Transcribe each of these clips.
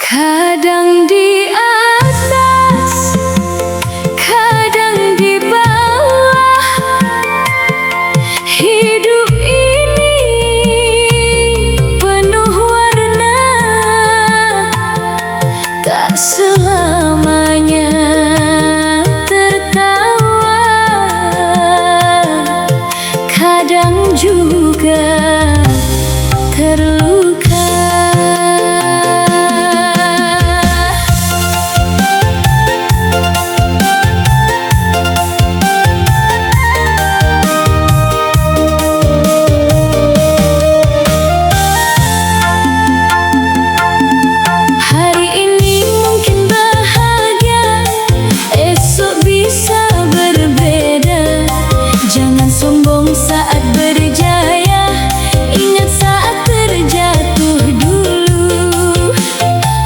Kadang di atas, kadang di bawah. Hidup ini penuh warna, tak selamanya tertawa. Kadang juga terluka. Hari ini mungkin bahagia, esok bisa berbeda. Jangan sombong saat berjaya, ingat saat terjatuh dulu.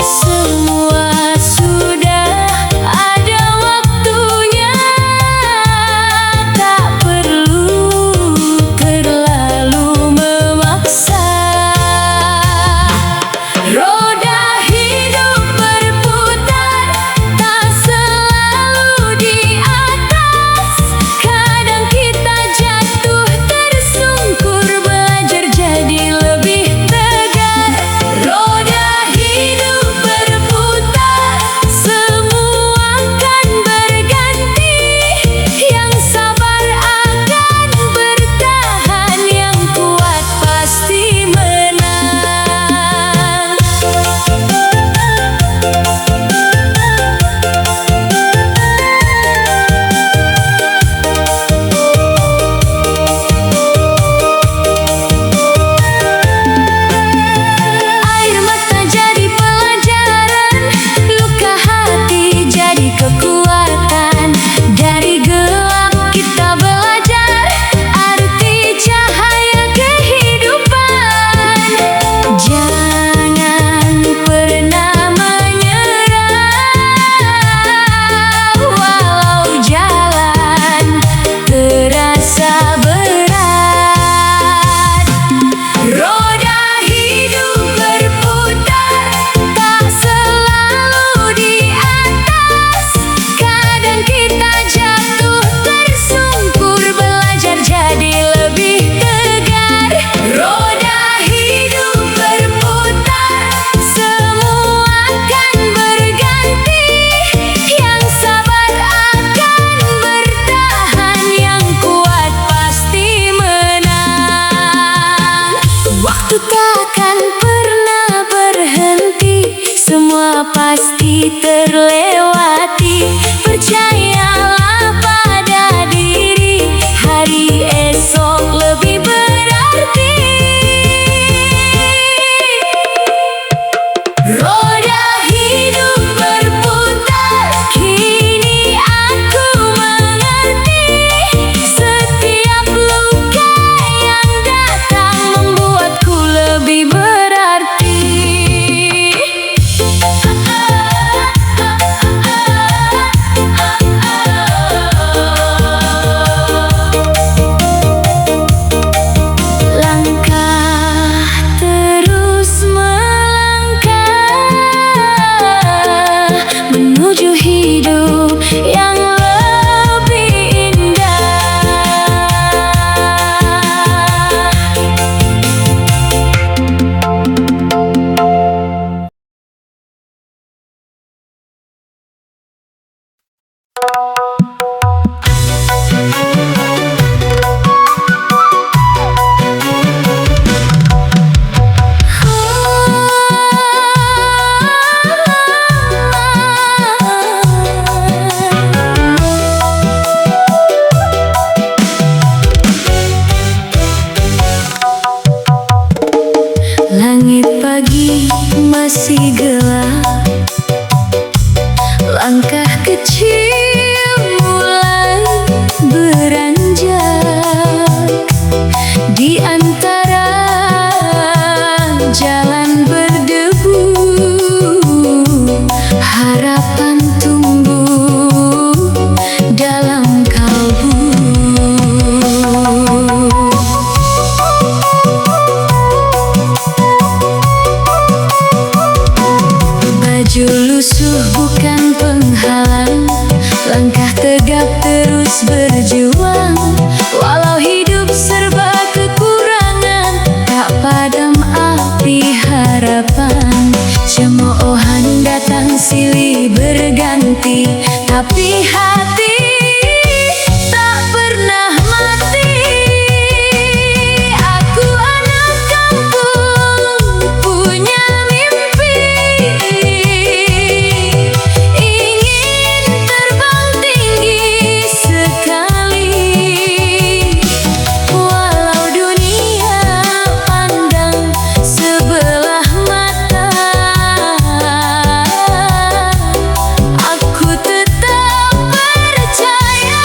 Semua sudah ada waktunya, tak perlu terlalu memaksa. Roda hidup berputar, tak selalu di atas. Kadang kita jatuh tersungkur, belajar jadi lebih tegar. Roda hidup berputar, semua akan berganti. Yang sabar akan bertahan, yang kuat pasti menang. Air mata jadi pelajaran, luka hati jadi kekuatan. Dari gelap kita belajar arti cahaya kehidupan. Jangan pernah menyerah, walau jalan terasa berat. Roda hidup berputar, tak selalu di atas. Kadang kita jatuh tersungkur, belajar jadi lebih tegar. Roda hidup berputar, semua akan berganti. Yang sabar akan bertahan, yang kuat pasti menang. Waktu takkan pernah berhenti, semua pasti terlewati. Percayalah pada diri, hari esok lebih berarti. Roda hidup berputar, kini aku mengerti. Setiap luka yang datang membuatku lebih berarti. Langkah terus melangkah menuju hidup yang lebih indah. Langit pagi masih gelap, langkah kecil mulai beranjak. Di antara jalan berdebu, harapan tumbuh dalam kalbu. Maju lusuh bukan penghalang, langkah tegap terus berjuang. Walau hidup serba kekurangan, tak padam api harapan. Cemoohan datang silih berganti, tapi hati tak pernah mati. Aku anak kampung, punya mimpi, ingin terbang tinggi sekali. Walau dunia pandang sebelah mata, aku tetap percaya.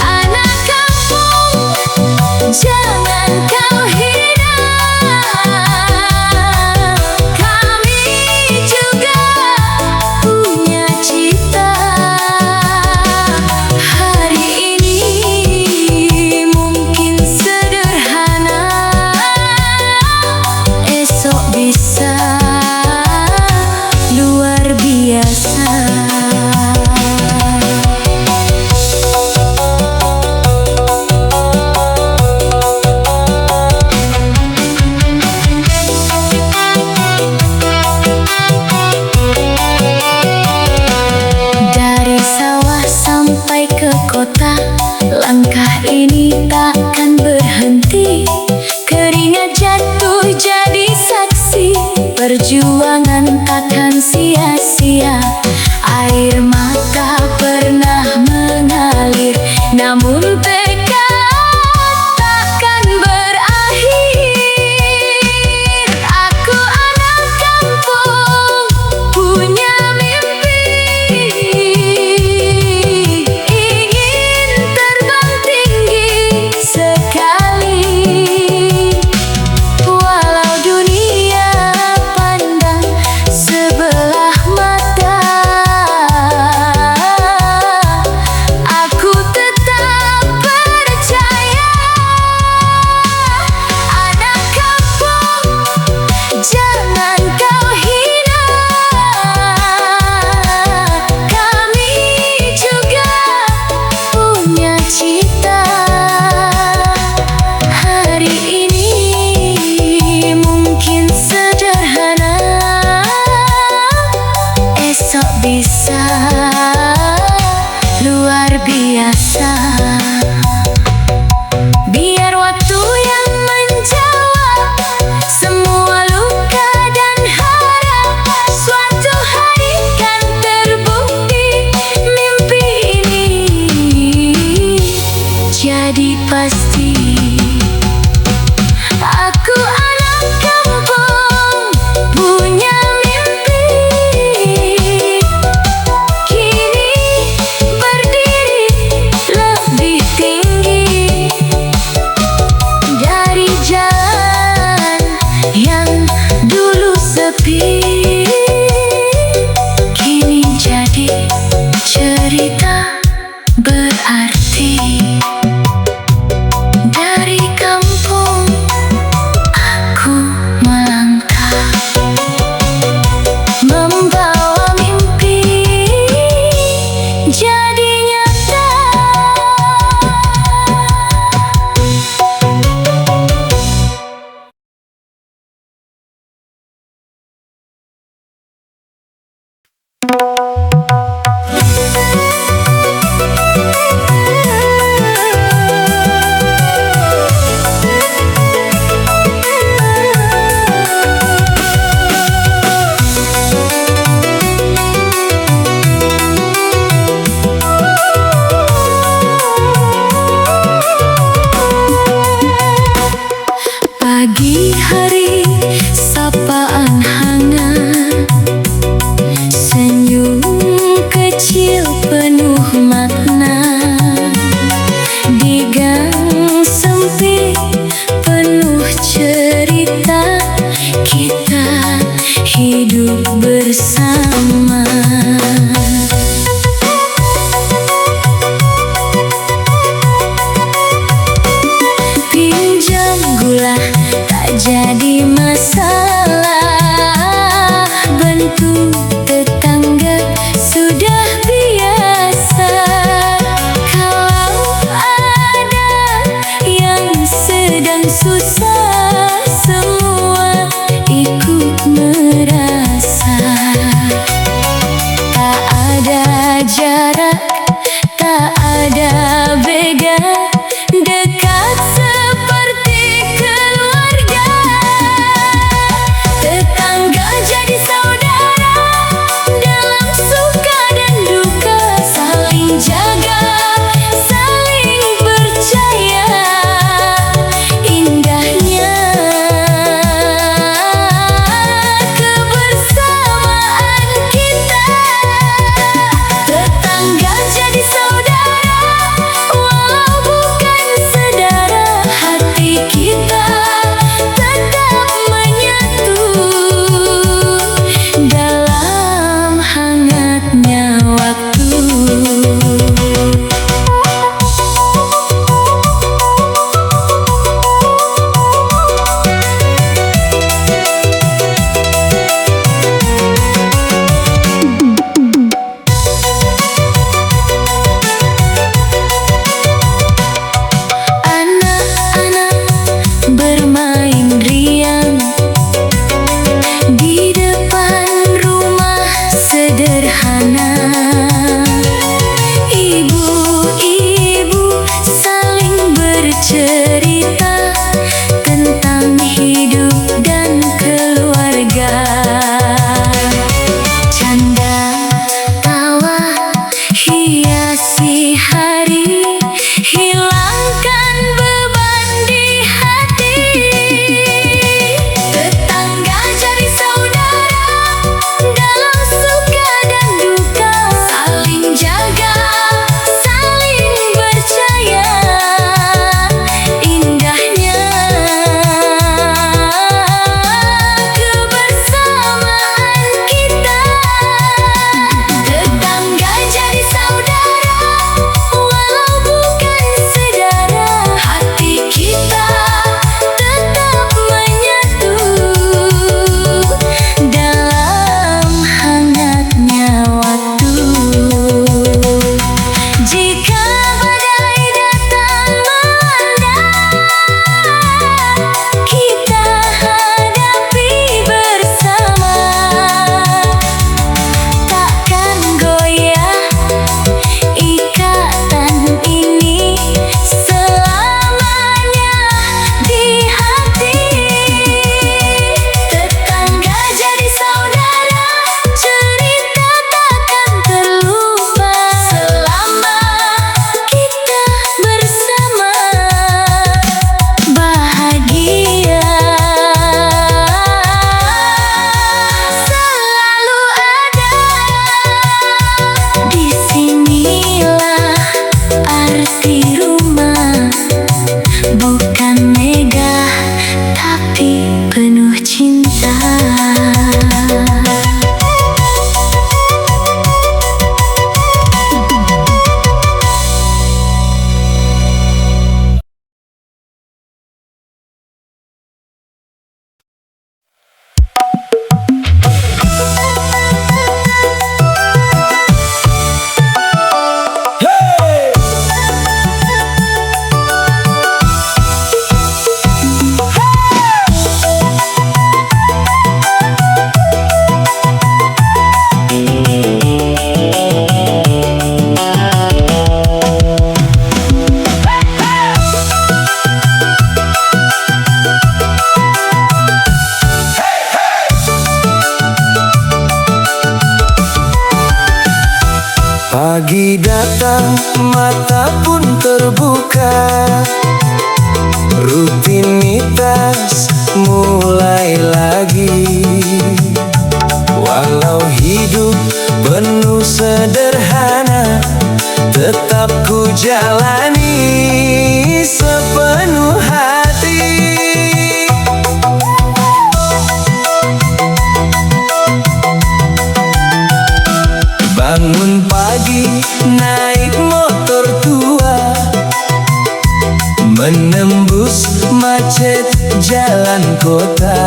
Anak kampung, jangan kau hina, kami juga punya cita. Hari ini mungkin sederhana, esok bisa luar biasa. Dari sawah sampai ke kota, langkah ini takkan berhenti. Keringat jatuh jadi saksi, perjuangan takkan sia-sia. Air mata pernah mengalir, namun tekad takkan berakhir. Aku anak kampung, punya mimpi, ingin terbang tinggi sekali. Walau dunia pandang sebelah mata, aku tetap percaya. Anak kampung, jangan kau hina, kami juga punya cita. Hari ini mungkin sederhana, esok bisa luar biasa. Biar waktu yang menjawab semua luka dan harap, suatu hari kan terbukti mimpi ini jadi pasti. Aku anak kampung, punya mimpi, kini berdiri lebih tinggi. Dari jalan yang dulu sepi, kini jadi cerita berarti. Dari kampung aku melangkah, membawa mimpi jadi nyata. Pagi hari sapaan hangat, senyum kecil penuh makna. Di gang sempit penuh cerita, kita hidup bersama. Pinjam gula tak jadi masalah, Pagi datang, mata pun terbuka. Rutinitas mulai lagi. Walau hidup penuh sederhana, tetap ku jalani sepenuh hati. Bangun pagi, naik motor tua, menembus macet jalan kota.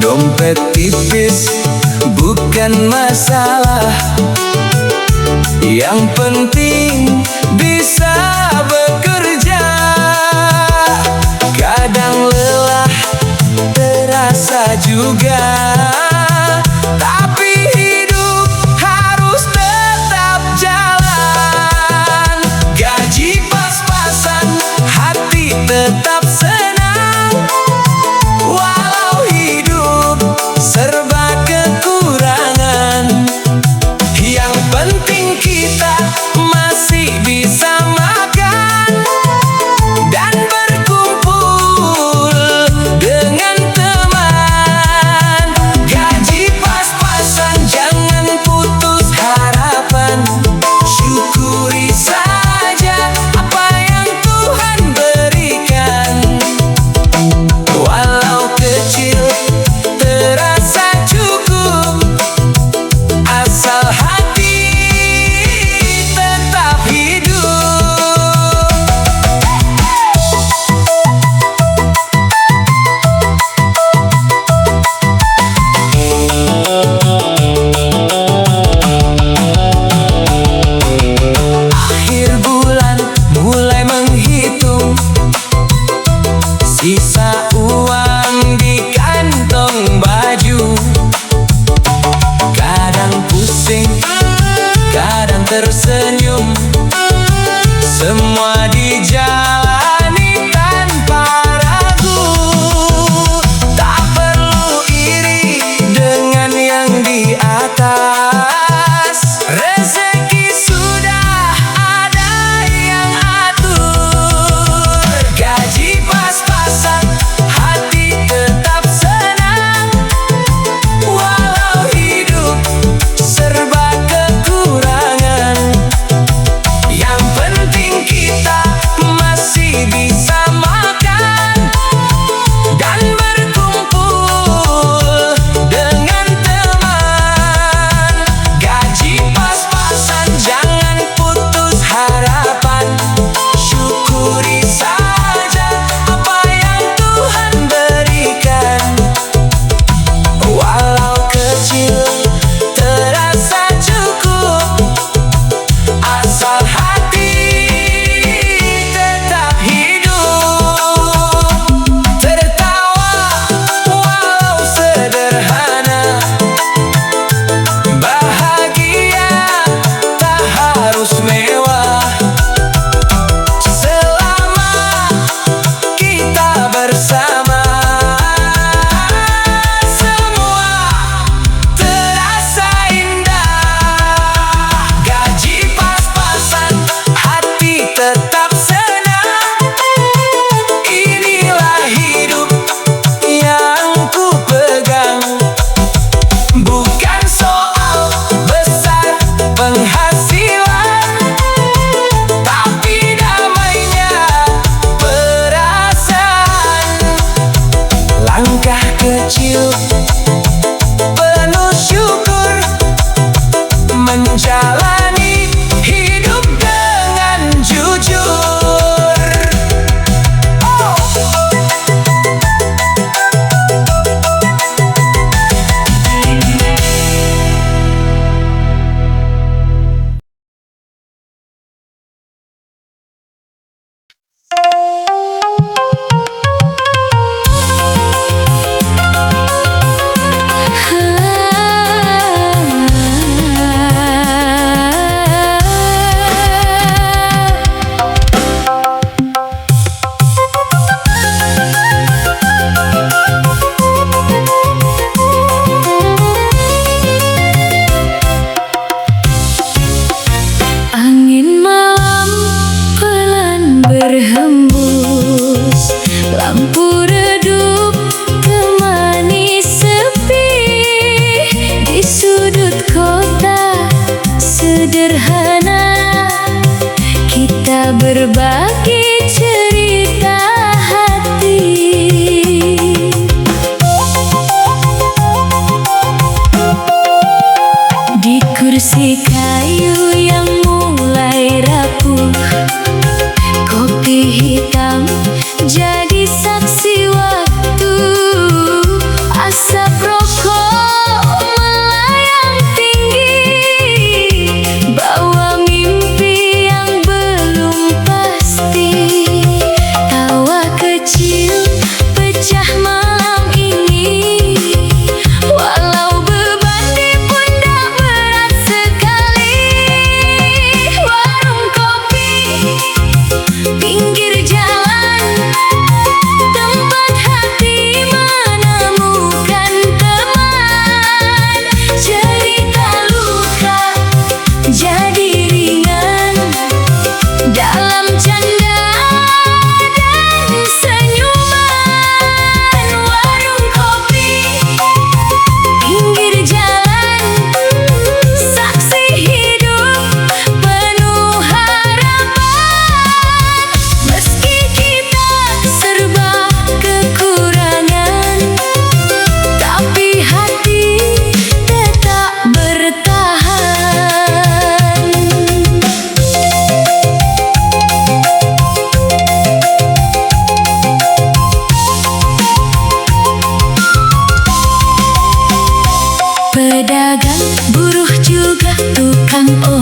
Dompet tipis bukan masalah, yang penting bisa bekerja. Kadang lelah terasa juga, tapi hidup harus tetap jalan. Gaji pas-pasan, hati tetap senang. Walau hidup serba kekurangan, yang penting kita masih bisa makan dan berkumpul dengan teman. Gaji pas-pasan, jangan putus harapan. Syukuri saja apa yang Tuhan berikan. Walau kecil terasa cukup, asal hati tetap hidup. Akhir bulan mulai menghitung sisa uang di kantong baju. Kadang pusing, kadang tersenyum, semua dijalani tanpa ragu. Tak perlu iri dengan yang di atas, rezeki sudah ada yang atur. Gaji pas-pasan, hati tetap senang. Walau hidup serba kekurangan, yang penting kita masih bisa makan dan berkumpul dengan teman. Gaji pas-pasan, jangan putus harapan. Syukuri saja apa yang Tuhan berikan. Walau kecil terasa cukup, asal hati tetap hidup. Tertawa walau sederhana, bahagia tak harus mewah. Selama kita bersama, semua terasa indah. Gaji pas-pasan, hati tetap senang. Inilah hidup yang ku pegang. Bukan soal besar penghasilan, tapi damainya perasaan. Langkah kecil penuh syukur, menjalani hidup dengan jujur.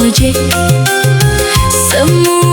ojek. Semua